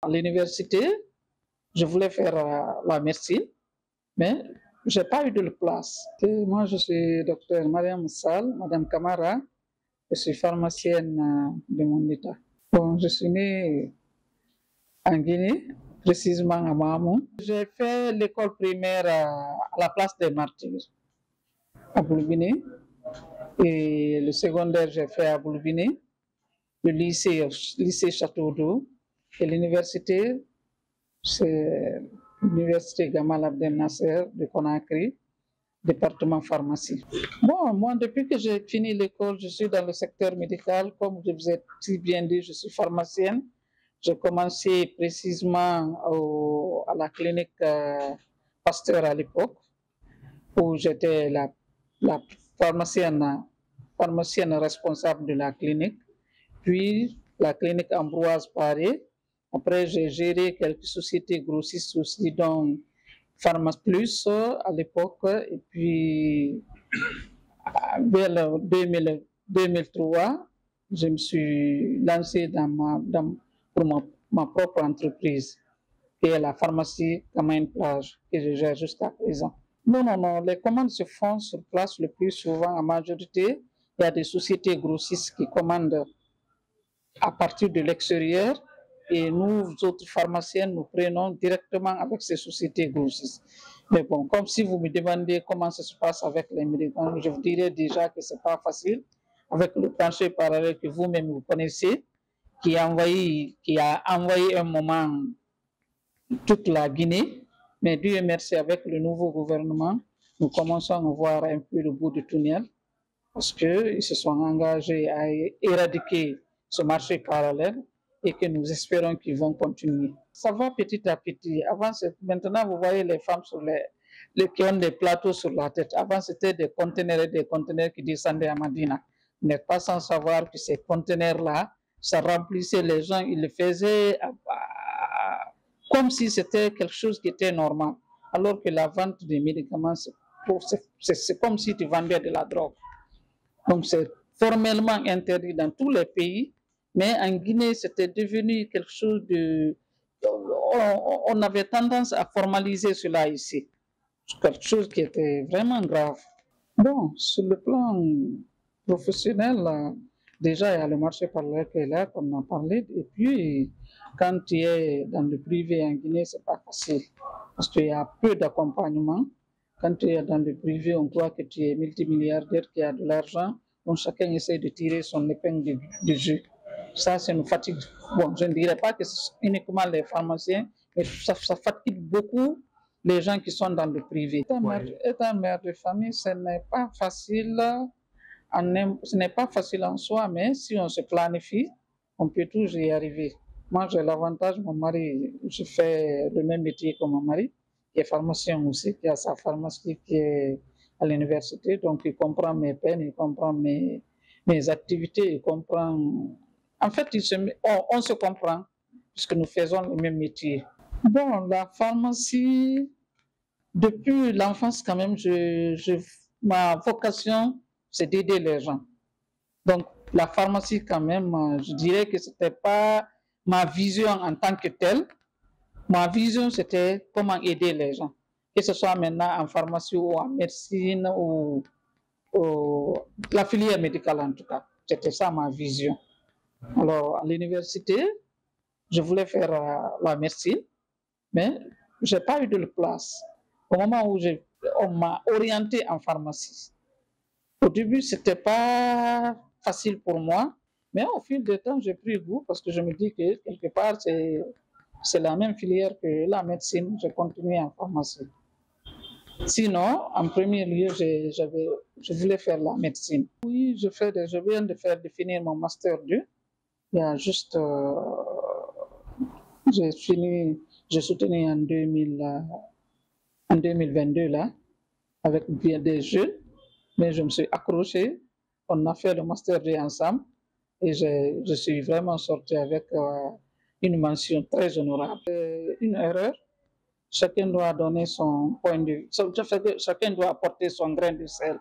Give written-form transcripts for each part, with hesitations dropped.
À l'université, je voulais faire la médecine, mais je n'ai pas eu de place. Et moi, je suis docteur Mariam Sall, Madame Camara. Je suis pharmacienne de mon état. Bon, je suis née en Guinée, précisément à Mahamou. J'ai fait l'école primaire à la place des Martyrs, à Boulbiné. Et le secondaire, j'ai fait à Boulbiné. Le lycée Château d'Eau. Et l'université, c'est l'université Gamal Abdel Nasser de Conakry, département pharmacie. Bon, moi, depuis que j'ai fini l'école, je suis dans le secteur médical. Comme je vous ai si bien dit, je suis pharmacienne. J'ai commencé précisément à la clinique Pasteur à l'époque, où j'étais la pharmacienne responsable de la clinique. Puis la clinique Ambroise Paré. Après, j'ai géré quelques sociétés grossistes aussi, dont Pharma Plus à l'époque. Et puis, vers 2003, je me suis lancé pour ma propre entreprise, qui est la pharmacie Kamain Plage, que je gère jusqu'à présent. Non, les commandes se font sur place le plus souvent. En majorité, il y a des sociétés grossistes qui commandent à partir de l'extérieur et nous autres pharmaciens, nous prenons directement avec ces sociétés grossistes. Mais bon, comme si vous me demandez comment ça se passe avec les médicaments, je vous dirais déjà que ce n'est pas facile avec le plancher parallèle que vous-même vous connaissez, qui a envoyé un moment toute la Guinée. Mais Dieu merci, avec le nouveau gouvernement, nous commençons à voir un peu le bout du tunnel parce qu'ils se sont engagés à éradiquer ce marché parallèle et que nous espérons qu'ils vont continuer. Ça va petit à petit. Maintenant, vous voyez les femmes qui ont des plateaux sur la tête. Avant, c'était des conteneurs et des conteneurs qui descendaient à Madina. Vous n'êtes pas sans savoir que ces conteneurs-là, ça remplissait les gens, ils le faisaient comme si c'était quelque chose qui était normal. Alors que la vente des médicaments, c'est comme si tu vendais de la drogue. Donc, c'est formellement interdit dans tous les pays, mais en Guinée, c'était devenu quelque chose de... On avait tendance à formaliser cela ici, quelque chose qui était vraiment grave. Bon, sur le plan professionnel, déjà, il y a le marché parallèle qui est là, comme on a parlé, et puis, quand tu es dans le privé en Guinée, c'est pas facile, parce qu'il y a peu d'accompagnement. Quand tu es dans le privé, on croit que tu es multimilliardaire, qui a de l'argent, donc chacun essaie de tirer son épingle du jeu. Ça, ça nous fatigue. Bon, je ne dirais pas que c'est uniquement les pharmaciens, mais ça fatigue beaucoup les gens qui sont dans le privé. Être mère de famille, ce n'est pas facile. Ce n'est pas facile en soi, mais si on se planifie, on peut toujours y arriver. Moi, j'ai l'avantage, mon mari, je fais le même métier que mon mari, qui est pharmacien aussi, qui a sa pharmacie qui est à l'université, donc il comprend mes peines, il comprend mes activités, il comprend... En fait, on se comprend, puisque nous faisons le même métier. Bon, la pharmacie, depuis l'enfance quand même, ma vocation, c'est d'aider les gens. Donc, la pharmacie quand même, je dirais que ce n'était pas ma vision en tant que telle. Ma vision, c'était comment aider les gens. Que ce soit maintenant en pharmacie ou en médecine ou la filière médicale en tout cas. C'était ça ma vision. Alors, à l'université, je voulais faire la médecine, mais je n'ai pas eu de place. Au moment où on m'a orienté en pharmacie. Au début, ce n'était pas facile pour moi, mais au fil du temps, j'ai pris goût parce que je me dis que quelque part, c'est la même filière que la médecine. Je continue en pharmacie. Sinon, en premier lieu, je voulais faire la médecine. Oui, je viens de finir mon master 2. Il y a juste, j'ai soutenu en 2022 là, avec bien des jeunes, mais je me suis accroché. On a fait le master 2 ensemble et je suis vraiment sorti avec une mention très honorable. Une erreur, chacun doit donner son point de vue, chacun doit apporter son grain de sel.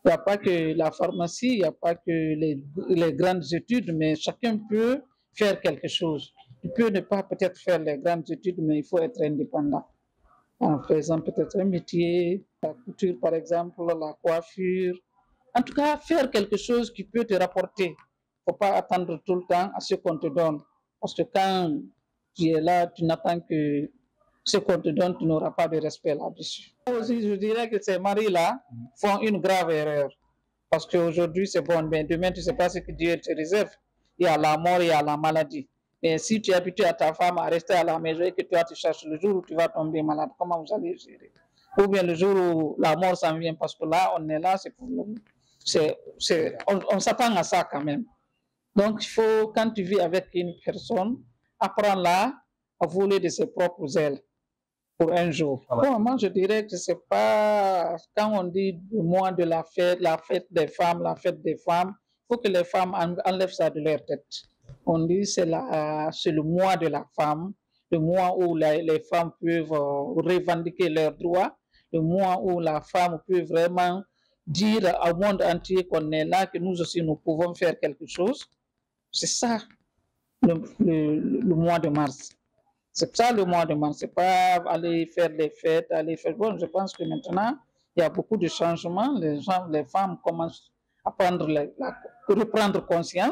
Il n'y a pas que la pharmacie, il n'y a pas que les grandes études, mais chacun peut faire quelque chose. Tu peux ne pas peut-être faire les grandes études, mais il faut être indépendant. En faisant peut-être un métier, la couture par exemple, la coiffure. En tout cas, faire quelque chose qui peut te rapporter. Il ne faut pas attendre tout le temps à ce qu'on te donne. Parce que quand tu es là, tu n'attends que ce qu'on te donne, tu n'auras pas de respect là-dessus. Aussi, je dirais que ces maris-là font une grave erreur. Parce qu'aujourd'hui, c'est bon, mais demain, tu ne sais pas ce que Dieu te réserve. Il y a la mort, il y a la maladie. Mais si tu es habitué à ta femme à rester à la maison et que toi, tu cherches le jour où tu vas tomber malade, comment vous allez gérer? Ou bien le jour où la mort s'en vient, parce que là, on est là, c'est pour nous. On s'attend à ça quand même. Donc, il faut, quand tu vis avec une personne, apprends-la à voler de ses propres ailes pour un jour. Voilà. Bon, moi, je dirais que c'est pas, quand on dit le mois de la fête des femmes, il faut que les femmes enlèvent ça de leur tête. On dit c'est le mois de la femme, le mois où les femmes peuvent revendiquer leurs droits, le mois où la femme peut vraiment dire au monde entier qu'on est là, que nous aussi nous pouvons faire quelque chose. C'est ça le mois de mars. C'est ça le mois de mars. C'est pas aller faire les fêtes, aller faire. Bon, je pense que maintenant, il y a beaucoup de changements. Les femmes commencent à reprendre conscience.